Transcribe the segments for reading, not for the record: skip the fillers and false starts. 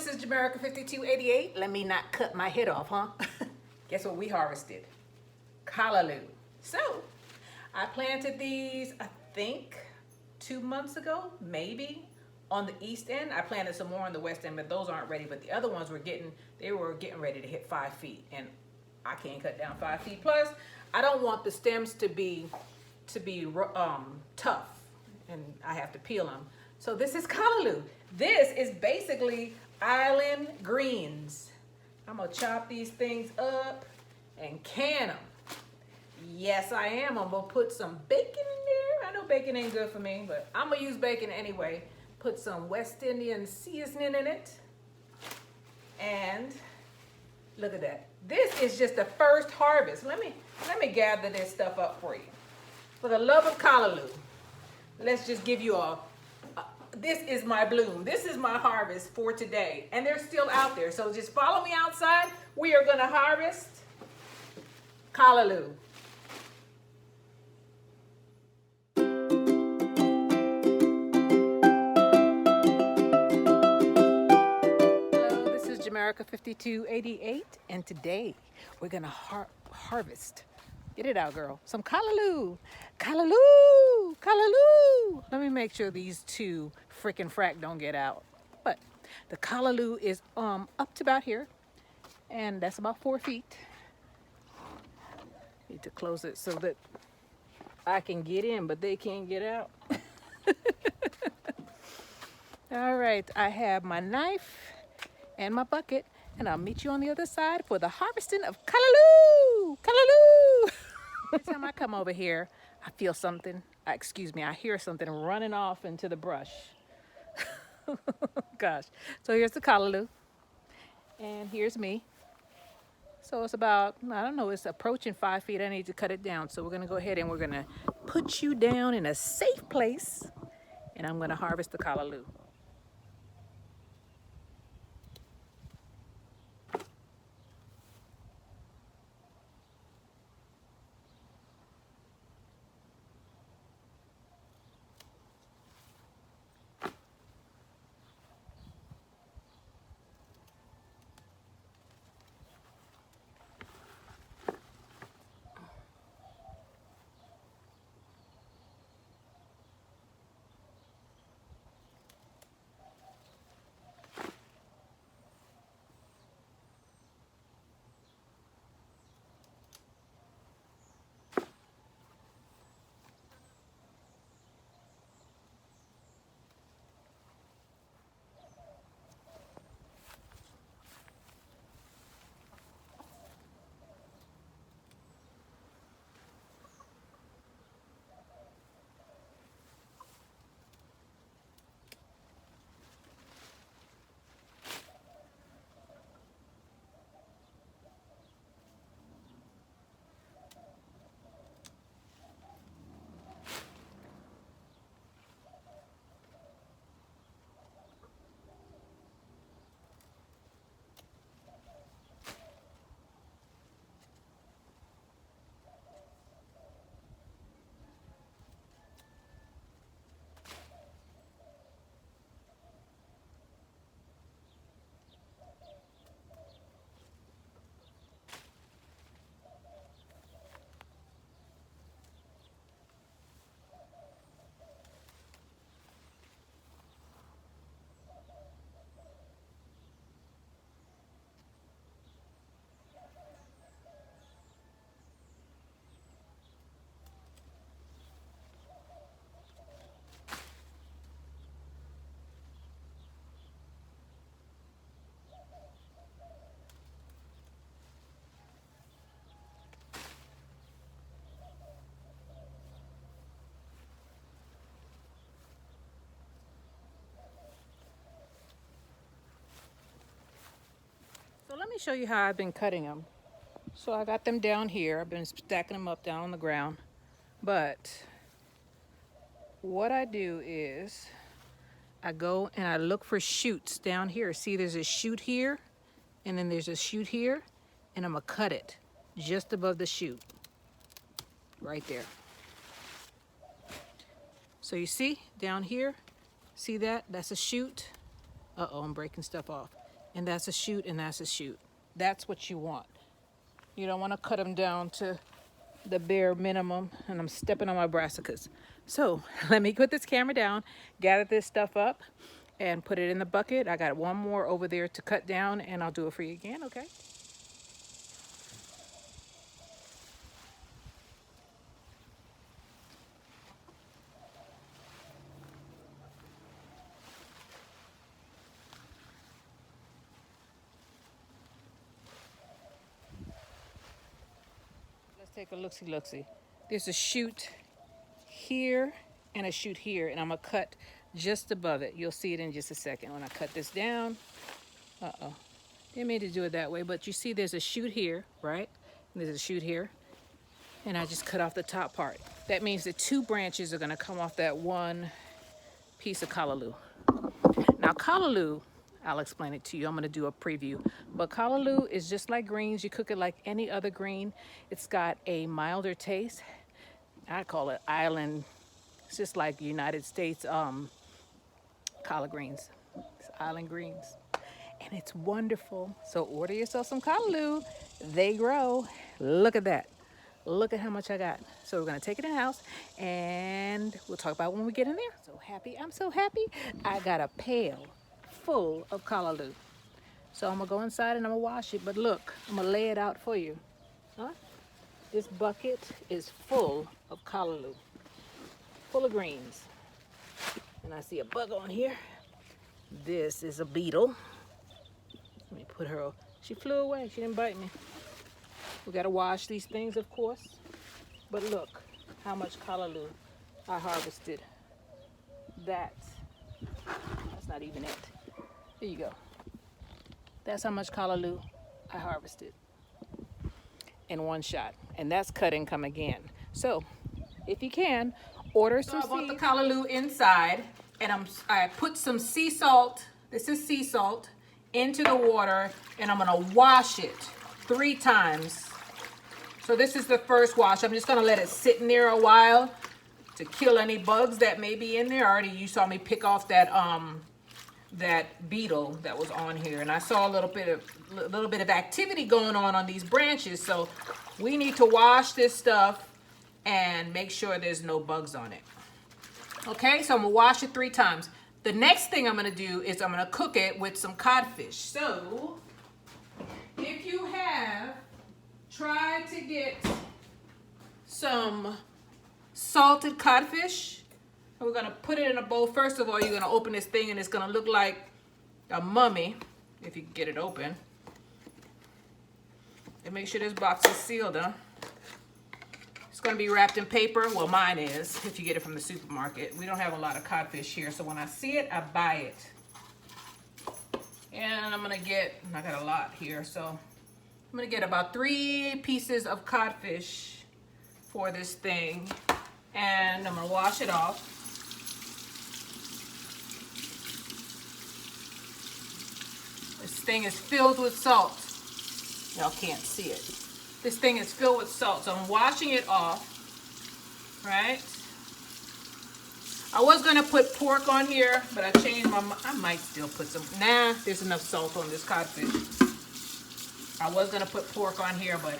this is Jamerica 5288. Let me not cut my head off, huh? Guess what we harvested? Callaloo. So, I planted these, I think, 2 months ago, maybe, on the east end. I planted some more on the west end, but those aren't ready. But the other ones were getting ready to hit 5 feet, and I can't cut down 5 feet. Plus, I don't want the stems to be tough, and I have to peel them. So this is Callaloo. This is basically island greens. I'm gonna chop these things up and can them. Yes, I am. I'm gonna put some bacon in there. I know bacon ain't good for me, but I'm gonna use bacon anyway. Put some West Indian seasoning in it. And look at that. This is just the first harvest. Let me gather this stuff up for you. For the love of Callaloo, let's just give you this is my bloom. This is my harvest for today. And they're still out there. So just follow me outside. We are gonna harvest Callaloo. Hello, this is Jamerica 5288, and today we're gonna harvest. Get it out, girl. Some Callaloo. Callaloo. Callaloo. Let me make sure these two frickin' frack don't get out. But the Callaloo is up to about here, and that's about 4 feet. Need to close it so that I can get in, but they can't get out. All right, I have my knife and my bucket, and I'll meet you on the other side for the harvesting of Callaloo. Callaloo. Every time I come over here, I feel something. I hear something running off into the brush. Gosh. So here's the Callaloo, and here's me. So it's about, I don't know, it's approaching 5 feet. I need to cut it down. So we're gonna go ahead and we're gonna put you down in a safe place, and I'm gonna harvest the Callaloo. So let me show you how I've been cutting them. So I got them down here. I've been stacking them up down on the ground. But what I do is I go and I look for shoots down here. See, there's a shoot here, and then there's a shoot here, and I'm gonna cut it just above the shoot, right there. So you see down here, see that? That's a shoot. Uh-oh, I'm breaking stuff off. and that's a shoot, and that's a shoot. That's what you want. You don't want to cut them down to the bare minimum, and I'm stepping on my brassicas. So let me put this camera down, gather this stuff up, and put it in the bucket. I got one more over there to cut down, and I'll do it for you again, okay? Let's take a look-see. There's a shoot here and a shoot here, and I'm gonna cut just above it. You'll see it in just a second when I cut this down. Didn't mean to do it that way, but you see there's a shoot here, right? And there's a shoot here, and I just cut off the top part. That means the 2 branches are gonna come off that one piece of callaloo. Now callaloo, I'll explain it to you. I'm gonna do a preview. But callaloo is just like greens. You cook it like any other green. It's got a milder taste. I call it island. It's just like United States collard greens. It's island greens. And it's wonderful. So order yourself some callaloo. They grow. Look at that. Look at how much I got. So we're gonna take it in the house and we'll talk about when we get in there. So happy, I'm so happy. I got a pail full of callaloo. So I'm gonna go inside and I'm gonna wash it. But look, I'm gonna lay it out for you. Huh? This bucket is full of callaloo, full of greens. And I see a bug on here. This is a beetle. Let me put her, she flew away, she didn't bite me. We gotta wash these things, of course. But look how much callaloo I harvested. That's not even it. There you go. That's how much callaloo I harvested in one shot. And that's cut and come again. So if you can, order some seeds. I bought the callaloo inside, and I put some sea salt, this is sea salt, into the water, and I'm gonna wash it 3 times. So this is the first wash. I'm just gonna let it sit in there a while to kill any bugs that may be in there. Already you saw me pick off that beetle that was on here, and I saw a little bit of activity going on these branches. So we need to wash this stuff and make sure there's no bugs on it. Okay, so I'm gonna wash it 3 times. The next thing I'm gonna do is I'm gonna cook it with some codfish. So if you have tried to get some salted codfish, we're gonna put it in a bowl. First of all, you're gonna open this thing and it's gonna look like a mummy, if you can get it open. And make sure this box is sealed, huh? It's gonna be wrapped in paper. Well, mine is, if you get it from the supermarket. We don't have a lot of codfish here, so when I see it, I buy it. And I'm gonna get, I got a lot here, so I'm gonna get about 3 pieces of codfish for this thing. And I'm gonna wash it off. This thing is filled with salt. Y'all can't see it. This thing is filled with salt, so I'm washing it off, right? I was gonna put pork on here, but I changed my mind. I might still put some, nah, there's enough salt on this codfish. I was gonna put pork on here, but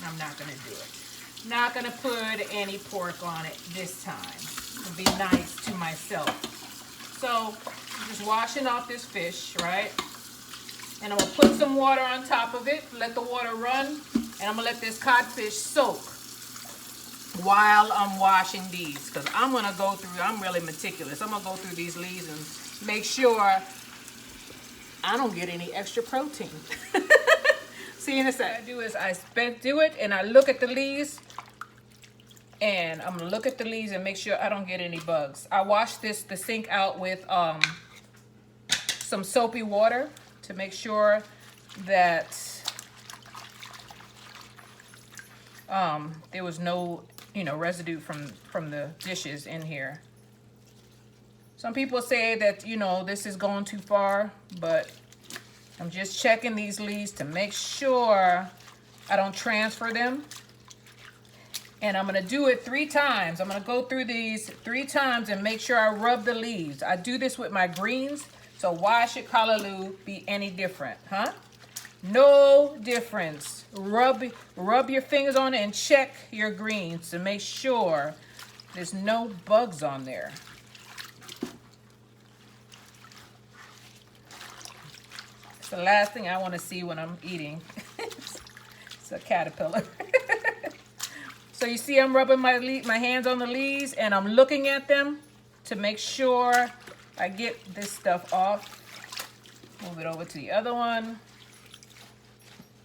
I'm not gonna do it. Not gonna put any pork on it this time. It'll be nice to myself. So I'm just washing off this fish, right? And I'm gonna put some water on top of it, let the water run, and I'm gonna let this codfish soak while I'm washing these. Because I'm gonna go through, I'm really meticulous. I'm gonna go through these leaves and make sure I don't get any extra protein. See, and what I do is I do it and I look at the leaves, and I'm gonna look at the leaves and make sure I don't get any bugs. I wash the sink out with some soapy water to make sure that there was no, residue from the dishes in here. Some people say that, this is going too far, but I'm just checking these leaves to make sure I don't transfer them. And I'm gonna do it 3 times. I'm gonna go through these 3 times and make sure I rub the leaves. I do this with my greens So why should callaloo be any different, huh? No difference. Rub your fingers on it and check your greens to make sure there's no bugs on there. It's the last thing I want to see when I'm eating. It's a caterpillar. So you see I'm rubbing my hands on the leaves and I'm looking at them to make sure I get this stuff off. Move it over to the other one.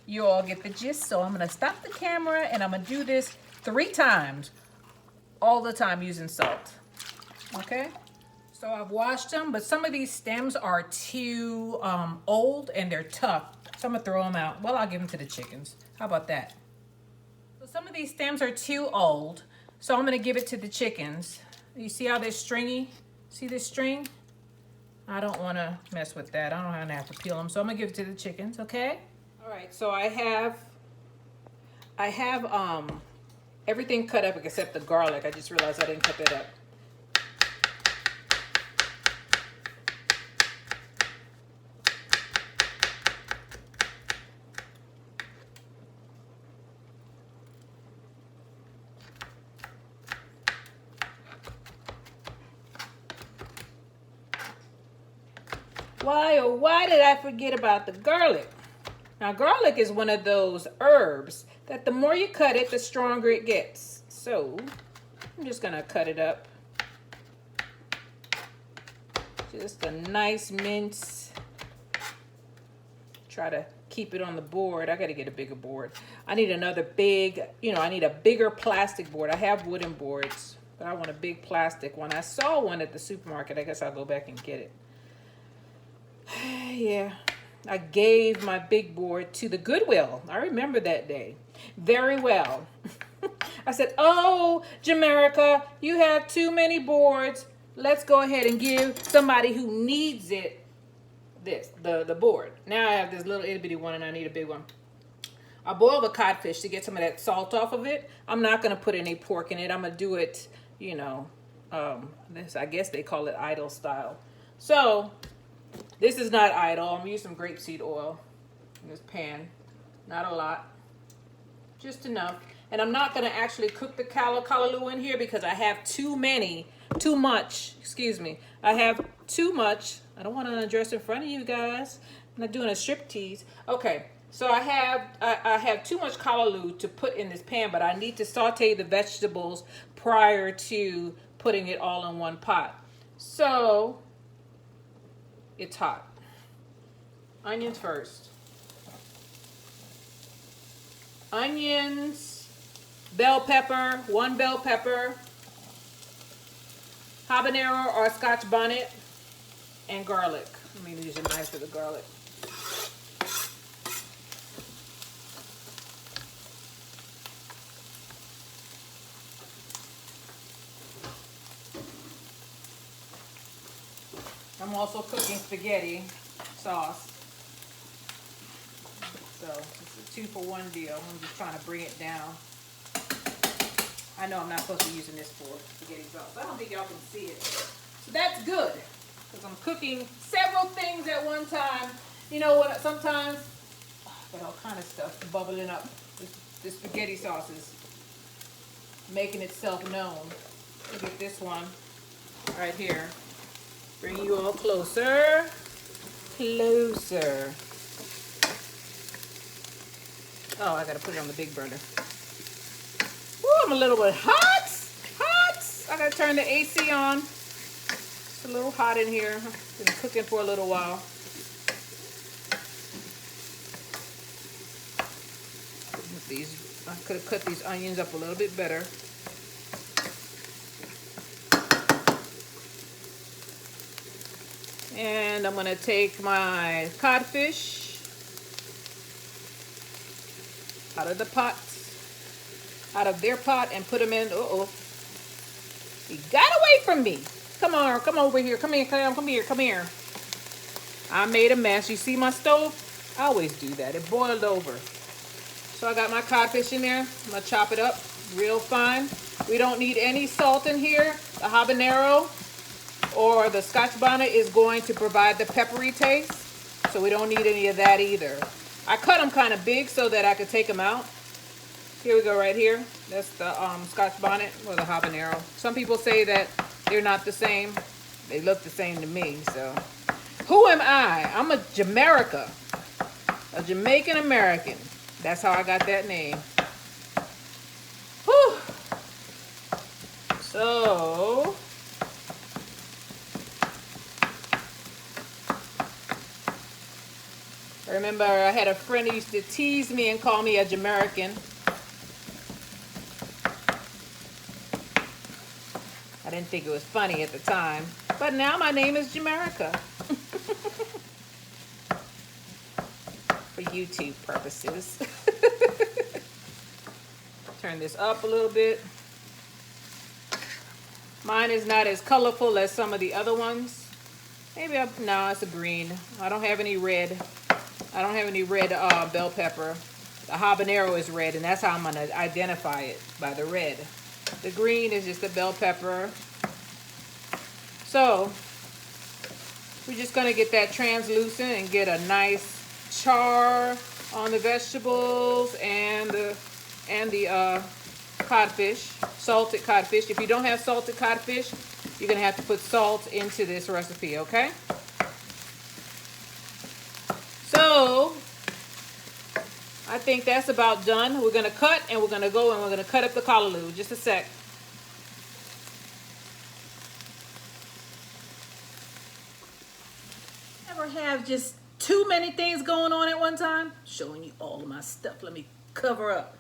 You all get the gist, so I'm gonna stop the camera and I'm gonna do this 3 times, all the time using salt, okay? So I've washed them, but some of these stems are too old and they're tough, so I'm gonna throw them out. Well, I'll give them to the chickens. How about that? So some of these stems are too old, so I'm gonna give it to the chickens. You see how they're stringy? See this string? I don't wanna mess with that. I don't wanna have to peel them, so I'm gonna give it to the chickens, okay? All right, so I have everything cut up except the garlic. I just realized I didn't cut that up. Why, oh why did I forget about the garlic? Now garlic is one of those herbs that the more you cut it, the stronger it gets. So I'm just gonna cut it up. Just a nice mince. Try to keep it on the board. I gotta get a bigger board. I need another big, I need a bigger plastic board. I have wooden boards, but I want a big plastic one. I saw one at the supermarket. I guess I'll go back and get it. Yeah, I gave my big board to the Goodwill. I remember that day very well. I said, oh, Jamaica, you have too many boards. Let's go ahead and give somebody who needs it the board. Now I have this little itty bitty one and I need a big one. I boiled the codfish to get some of that salt off of it. I'm not going to put any pork in it. I'm going to do it, I guess they call it idle style. So this is not idle. I'm going to use some grapeseed oil in this pan. Not a lot. Just enough. And I'm not going to actually cook the callaloo in here because I have too much. I have too much. I don't want to undress in front of you guys. I'm not doing a striptease. Okay, so I have too much callaloo to put in this pan, but I need to saute the vegetables prior to putting it all in one pot. So it's hot. Onions first. Onions, bell pepper, 1 bell pepper, habanero or Scotch bonnet, and garlic. Let me use a knife for the garlic. I'm also cooking spaghetti sauce. So it's a 2-for-1 deal. I'm just trying to bring it down. I know I'm not supposed to be using this for spaghetti sauce. I don't think y'all can see it. So that's good, because I'm cooking several things at one time. You know what, sometimes, I got all kind of stuff bubbling up. This spaghetti sauce is making itself known. Look at this one right here. Bring you all closer. Closer. Oh, I gotta put it on the big burner. Ooh, I'm a little bit hot. I gotta turn the AC on. It's a little hot in here. Been cooking for a little while. With these, I could have cut these onions up a little bit better. And I'm gonna take my codfish out of the pot, out of their pot, and put them in. He got away from me. Come on, come over here. Come here. I made a mess. You see my stove? I always do that. It boiled over. So I got my codfish in there. I'm gonna chop it up real fine. We don't need any salt in here. The habanero or the Scotch bonnet is going to provide the peppery taste. So we don't need any of that either. I cut them kind of big so that I could take them out. Here we go right here. That's the Scotch bonnet or the habanero. Some people say that they're not the same. They look the same to me, so. Who am I? I'm a Jamaica, a Jamaican American. That's how I got that name. Whew. So, I remember I had a friend who used to tease me and call me a Jamaican. I didn't think it was funny at the time, but now my name is Jamaica. For YouTube purposes. Turn this up a little bit. Mine is not as colorful as some of the other ones. Maybe no, it's a green. I don't have any red. I don't have any red bell pepper. The habanero is red, and that's how I'm gonna identify it, by the red. The green is just the bell pepper. So we're just gonna get that translucent and get a nice char on the vegetables and the codfish, salted codfish. If you don't have salted codfish, you're gonna have to put salt into this recipe, okay? So I think that's about done. We're gonna cut and we're gonna go and we're gonna cut up the callaloo. Just a sec. Ever have just too many things going on at one time? Showing you all of my stuff. Let me cover up.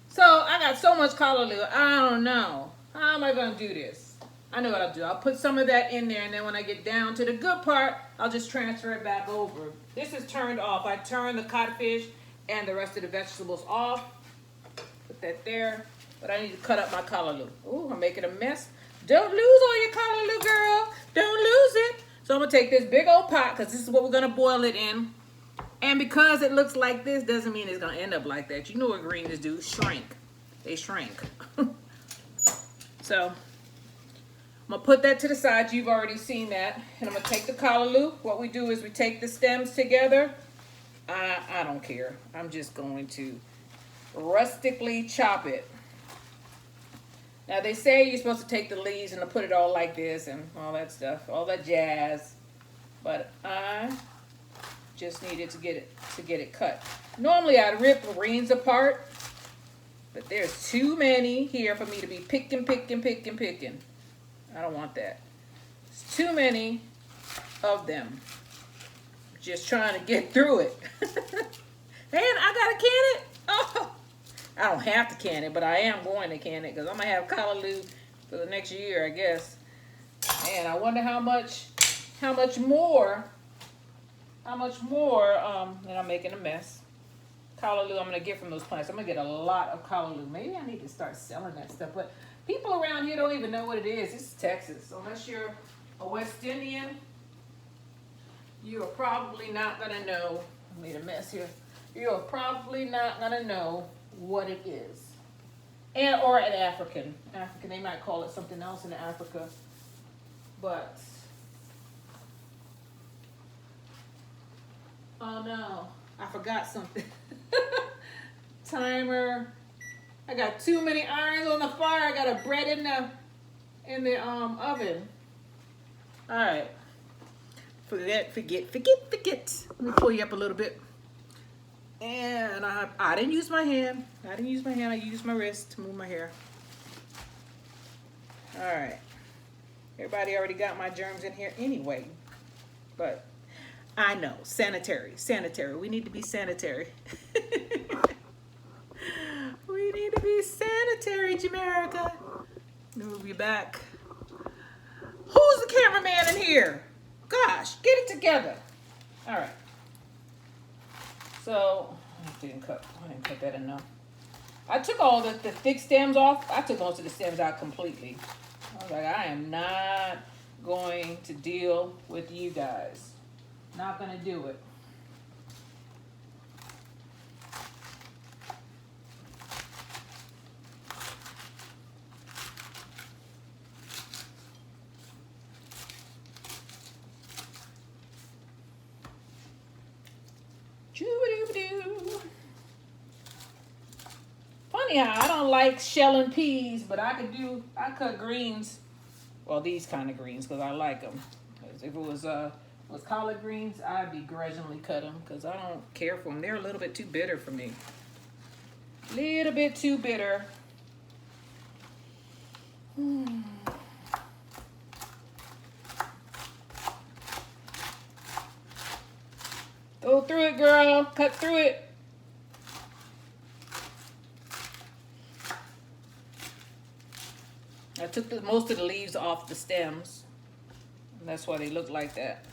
So I got so much callaloo. I don't know. How am I gonna do this? I know what I'll do. I'll put some of that in there, and then when I get down to the good part, I'll just transfer it back over. This is turned off. I turned the codfish and the rest of the vegetables off. Put that there. But I need to cut up my callaloo. Ooh, I'm making a mess. Don't lose all your callaloo, girl. Don't lose it. So I'm gonna take this big old pot, because this is what we're gonna boil it in. And because it looks like this doesn't mean it's gonna end up like that. You know what greens do? Shrink. They shrink. So I'm gonna put that to the side. You've already seen that. And I'm gonna take the callaloo. What we do is we take the stems together. I don't care. I'm just going to rustically chop it. Now they say you're supposed to take the leaves and put it all like this and all that stuff, all that jazz. But I just needed to get it cut. Normally I'd rip the greens apart, but there's too many here for me to be picking. I don't want that. It's too many of them. Just trying to get through it. And I gotta can it. Oh, I don't have to can it, but I am going to can it because I'm gonna have callaloo for the next year, I guess. And I wonder how much more. And I'm making a mess. Callaloo I'm gonna get from those plants. I'm gonna get a lot of callaloo. Maybe I need to start selling that stuff. But people around here don't even know what it is. This is Texas. So unless you're a West Indian, you are probably not gonna know. I made a mess here. You are probably not gonna know what it is. Or an African. They might call it something else in Africa. But oh no, I forgot something. Timer. I got too many irons on the fire. I got a bread in the oven. All right. Forget. Let me pull you up a little bit. And I didn't use my hand. I used my wrist to move my hair. All right. Everybody already got my germs in here anyway. But I know, sanitary. We need to be sanitary. We need to be sanitary, Jamaica. Move you back. Who's the cameraman in here? Gosh, get it together. All right. So I didn't cut that enough. I took all the thick stems off. I took most of the stems out completely. I was like, I am not going to deal with you guys. Not gonna do it. Funny how I don't like shelling peas, but I cut greens. Well, these kind of greens because I like them. If it was collard greens, I'd begrudgingly cut them because I don't care for them. They're a little bit too bitter for me. Little bit too bitter. Go through it, girl. Cut through it. I took most of the leaves off the stems. And that's why they look like that.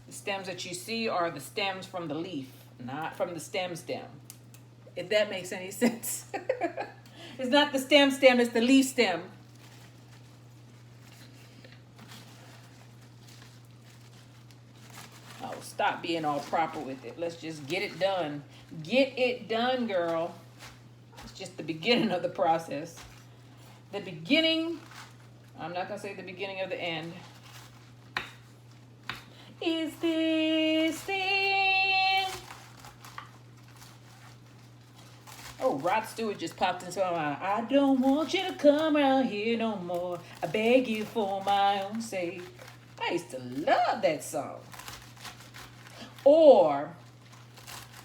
The stems that you see are the stems from the leaf, not from the stem. If that makes any sense. It's not the stem, it's the leaf stem. Oh, stop being all proper with it. Let's just get it done. Get it done, girl. It's just the beginning of the process. The beginning, I'm not going to say the beginning of the end. Is this the end? Oh, Rod Stewart just popped into my mind. I don't want you to come around here no more. I beg you for my own sake. I used to love that song. Or,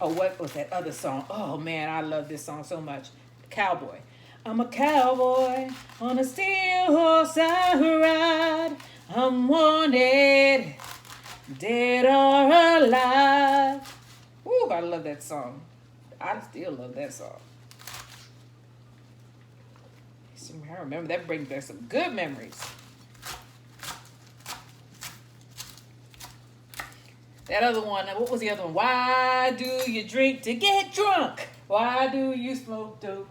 oh, what was that other song? Oh, man, I love this song so much. Cowboy. I'm a cowboy on a steel horse I ride. I'm wanted, dead or alive. Woo, I love that song. I still love that song. I remember that brings back some good memories. That other one, what was the other one? Why do you drink to get drunk? Why do you smoke dope?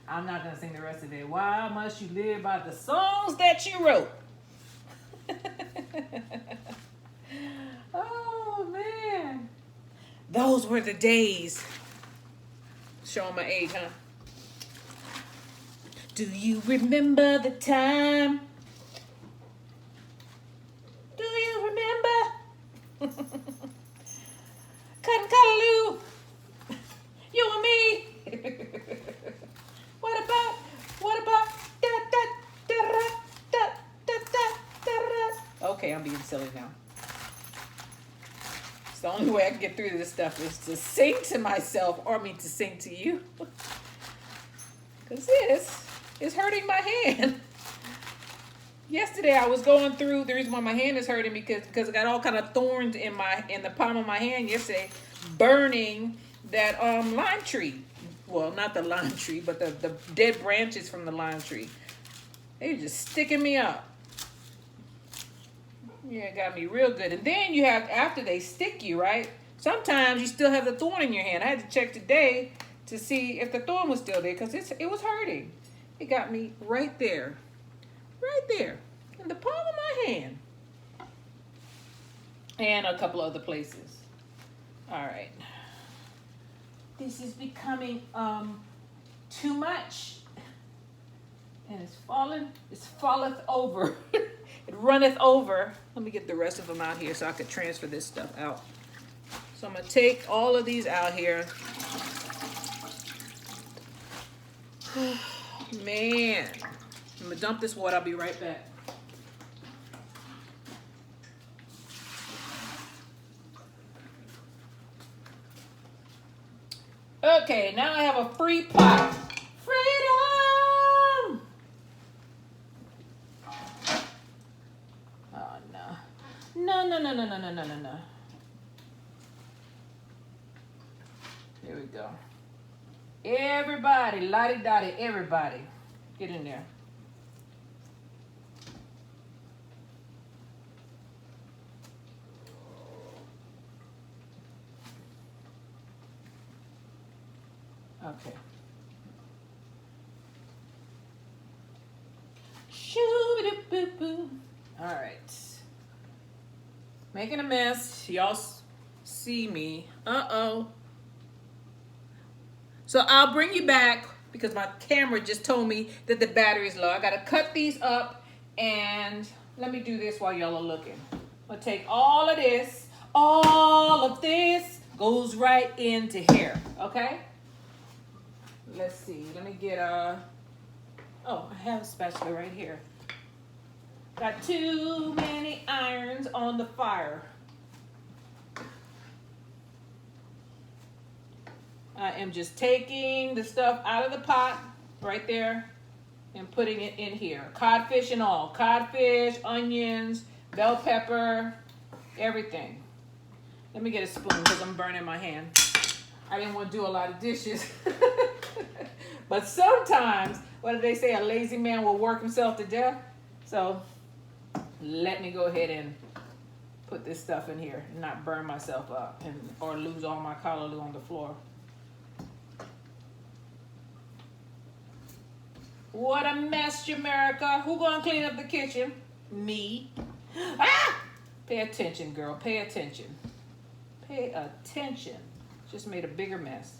I'm not going to sing the rest of it. Why must you live by the songs that you wrote? Oh, man. Those were the days. Showing my age, huh? Do you remember the time? Do you remember? Cutting Callaloo. You and me. What about Okay, I'm being silly now. It's the only way I can get through this stuff is to sing to myself, or to sing to you. Because this is hurting my hand. Yesterday I was going through, the reason why my hand is hurting because I got all kind of thorns in the palm of my hand yesterday, burning that lime tree. Well, not the lime tree, but the dead branches from the lime tree. They were just sticking me up. Yeah, it got me real good. And then you have, after they stick you, right? Sometimes you still have the thorn in your hand. I had to check today to see if the thorn was still there because it was hurting. It got me right there. Right there. In the palm of my hand. And a couple other places. All right. This is becoming too much. And it falleth over. It runneth over. Let me get the rest of them out here so I can transfer this stuff out. So I'm going to take all of these out here. Man. I'm going to dump this water. I'll be right back. Okay, now I have a free pot. Freedom! Oh, no. No. Here we go. Everybody, lottie-dottie, everybody. Get in there. Okay. Shoo-ba-doo-boo-boo. All right. Making a mess. Y'all see me. Uh-oh. So I'll bring you back because my camera just told me that the battery's low. I got to cut these up and let me do this while y'all are looking. I'm going to take all of this. All of this goes right into here, okay? Let's see. Let me get oh, I have a spatula right here. Got too many irons on the fire. I am just taking the stuff out of the pot right there and putting it in here. Codfish and all. Codfish, onions, bell pepper, everything. Let me get a spoon because I'm burning my hand. I didn't want to do a lot of dishes. But sometimes, what do they say? A lazy man will work himself to death. So let me go ahead and put this stuff in here and not burn myself up or lose all my callaloo on the floor. What a mess, Jamaica. Who gonna clean up the kitchen? Me. Ah! Pay attention, girl. Pay attention. Pay attention. Just made a bigger mess.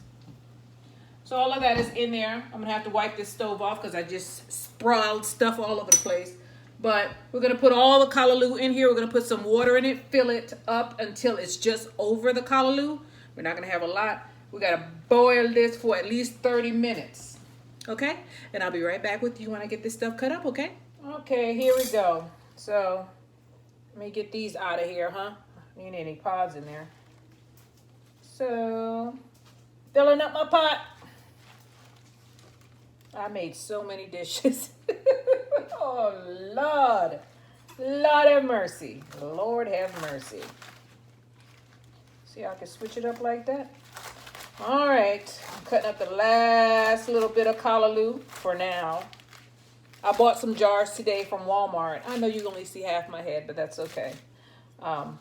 So all of that is in there. I'm gonna have to wipe this stove off because I just sprawled stuff all over the place. But we're gonna put all the callaloo in here. We're gonna put some water in it, fill it up until it's just over the callaloo. We're not gonna have a lot. We gotta boil this for at least 30 minutes. Okay, and I'll be right back with you when I get this stuff cut up, okay? Okay, here we go. So, let me get these out of here, huh? Ain't any pods in there. So, filling up my pot. I made so many dishes. Oh, Lord. Lord have mercy. Lord have mercy. See how I can switch it up like that? All right, I'm cutting up the last little bit of callaloo for now. I bought some jars today from Walmart. I know you only see half my head, but that's okay. So I'm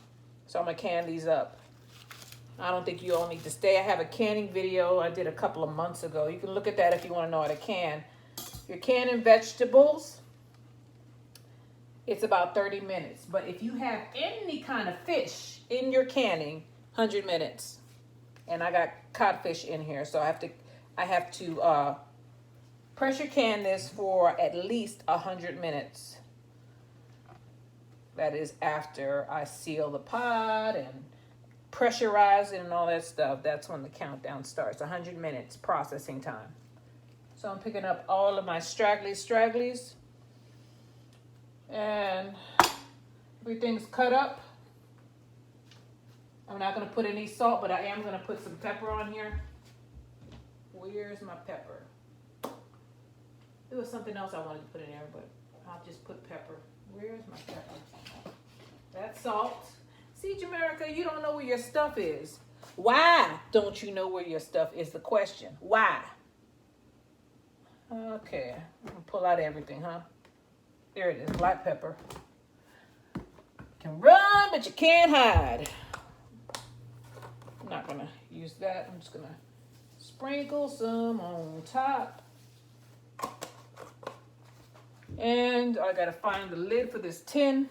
gonna can these up. I don't think you all need to stay. I have a canning video I did a couple of months ago. You can look at that if you want to know how to can. You're canning vegetables. It's about 30 minutes. But if you have any kind of fish in your canning, 100 minutes. And I got codfish in here, so I have to pressure can this for at least 100 minutes. That is after I seal the pot and pressurize it and all that stuff. That's when the countdown starts. 100 minutes processing time. So I'm picking up all of my stragglies, and everything's cut up. I'm not going to put any salt, but I am going to put some pepper on here. Where's my pepper? There was something else I wanted to put in there, but I'll just put pepper. Where's my pepper? That's salt. See, Jamaica, you don't know where your stuff is. Why don't you know where your stuff is? The question. Why? Okay. I'm going to pull out everything, huh? There it is. Black pepper. You can run, but you can't hide. I'm not going to use that. I'm just going to sprinkle some on top. And I got to find the lid for this tin.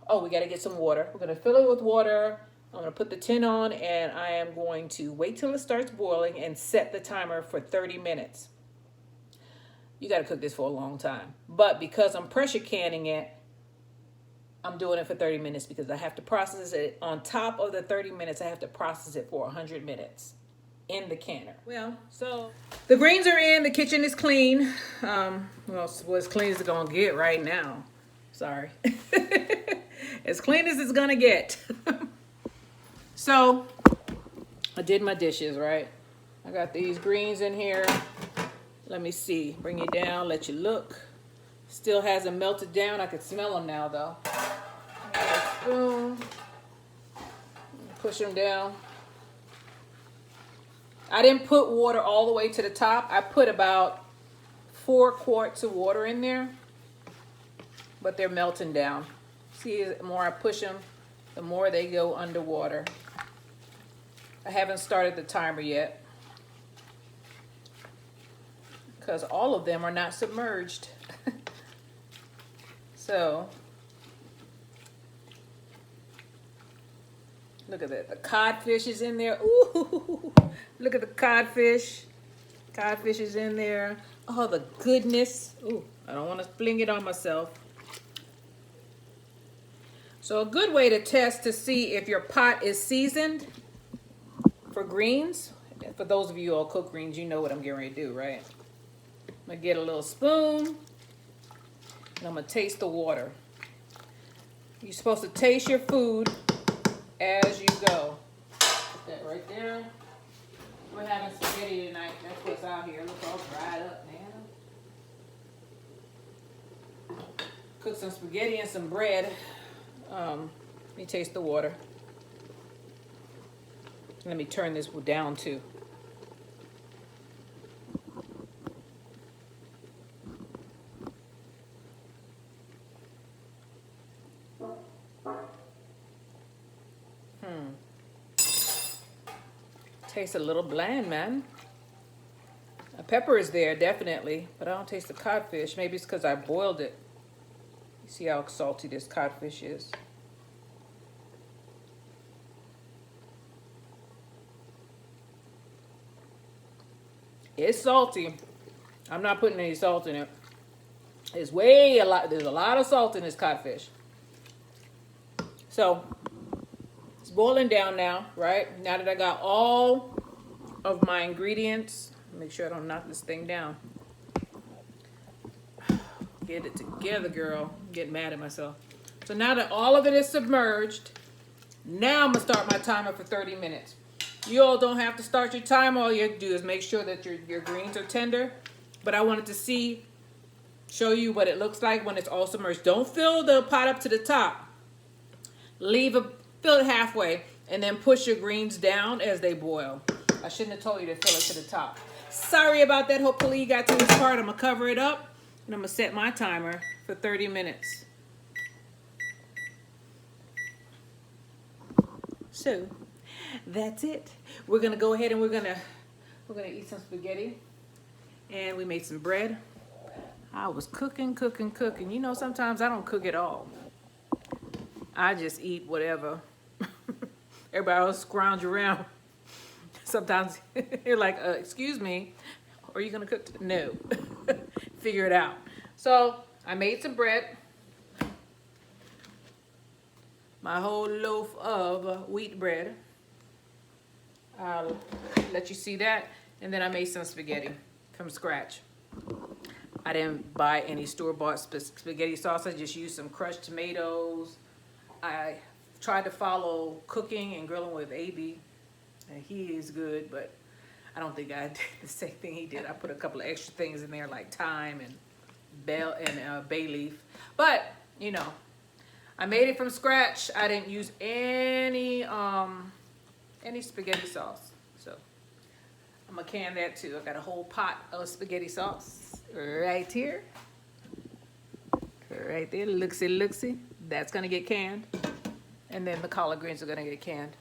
Oh, we got to get some water. We're going to fill it with water. I'm going to put the tin on, and I am going to wait till it starts boiling and set the timer for 30 minutes. You got to cook this for a long time. But because I'm pressure canning it, I'm doing it for 30 minutes because I have to process it. On top of the 30 minutes, I have to process it for 100 minutes in the canner. Well, so the greens are in. The kitchen is clean. Well, as clean as it's going to get right now. Sorry. As clean as it's going to get. So I did my dishes, right? I got these greens in here. Let me see. Bring it down. Let you look. Still hasn't melted down. I can smell them now, though. Spoon. Push them down. I didn't put water all the way to the top. I put about 4 quarts of water in there. But they're melting down. See, the more I push them, the more they go underwater. I haven't started the timer yet. Because all of them are not submerged. So, look at that. The codfish is in there. Ooh, look at the codfish. Codfish is in there. Oh, the goodness. Ooh, I don't want to fling it on myself. So a good way to test to see if your pot is seasoned for greens, for those of you who all cook greens, you know what I'm getting ready to do, right? I'm gonna get a little spoon and I'm gonna taste the water. You're supposed to taste your food as you go. Put that right there. We're having spaghetti tonight. That's what's out here. Look all dried up, man. Cook some spaghetti and some bread. Let me taste the water. Let me turn this down too. Tastes a little bland, man. A pepper is there, definitely, but I don't taste the codfish. Maybe it's because I boiled it. You see how salty this codfish is. It's salty. I'm not putting any salt in it. It's way a lot. There's a lot of salt in this codfish. So it's boiling down now, right? Now that I got all of my ingredients, make sure I don't knock this thing down. Get it together, girl. I'm getting mad at myself. So now that all of it is submerged, now I'm gonna start my timer for 30 minutes. You all don't have to start your timer. All you have to do is make sure that your greens are tender. But I wanted to show you what it looks like when it's all submerged. Don't fill the pot up to the top. Fill it halfway and then push your greens down as they boil. I shouldn't have told you to fill it to the top. Sorry about that. Hopefully you got to this part. I'm gonna cover it up and I'm gonna set my timer for 30 minutes. So that's it. We're gonna go ahead and we're gonna eat some spaghetti, and we made some bread. I was cooking. You know, sometimes I don't cook at all. I just eat whatever. Everybody else scrounge around. Sometimes you're like, excuse me, are you gonna cook? No. Figure it out. So I made some bread. My whole loaf of wheat bread. I'll let you see that. And then I made some spaghetti from scratch. I didn't buy any store-bought spaghetti sauce. I just used some crushed tomatoes. I tried to follow cooking and grilling with AB. And he is good, but I don't think I did the same thing he did. I put a couple of extra things in there like thyme and bay leaf. But, you know, I made it from scratch. I didn't use any spaghetti sauce. So I'm gonna can that too. I got a whole pot of spaghetti sauce right here. Right there, looksy. That's gonna get canned. And then the collard greens are gonna get canned.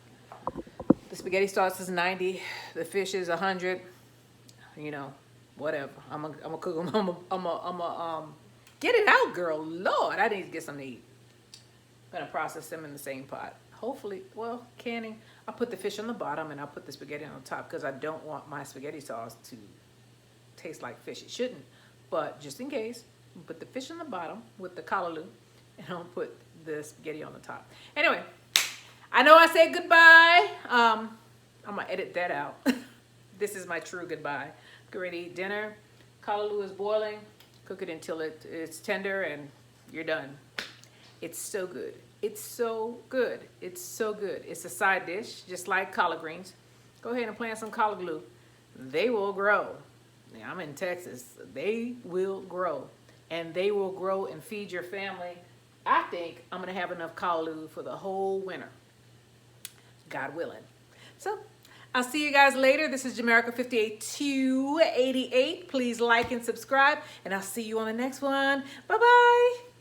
The spaghetti sauce is 90. The fish is 100. You know, whatever. I'm gonna cook them. I'm gonna get it out, girl. Lord, I need to get something to eat. I'm gonna process them in the same pot. Hopefully, well, canning. I'll put the fish on the bottom and I'll put the spaghetti on top because I don't want my spaghetti sauce to taste like fish. It shouldn't, but just in case, I'll put the fish on the bottom with the callaloo and I'll put the spaghetti on the top. Anyway, I know I said goodbye. I'm gonna edit that out. This is my true goodbye. Get ready to eat dinner. Callaloo is boiling. Cook it until it's tender and you're done. It's so good. It's so good. It's so good. It's a side dish, just like collard greens. Go ahead and plant some callaloo. They will grow. Now, I'm in Texas. They will grow. And they will grow and feed your family. I think I'm going to have enough callaloo for the whole winter. God willing. So, I'll see you guys later. This is Jamerica58288. Please like and subscribe. And I'll see you on the next one. Bye-bye.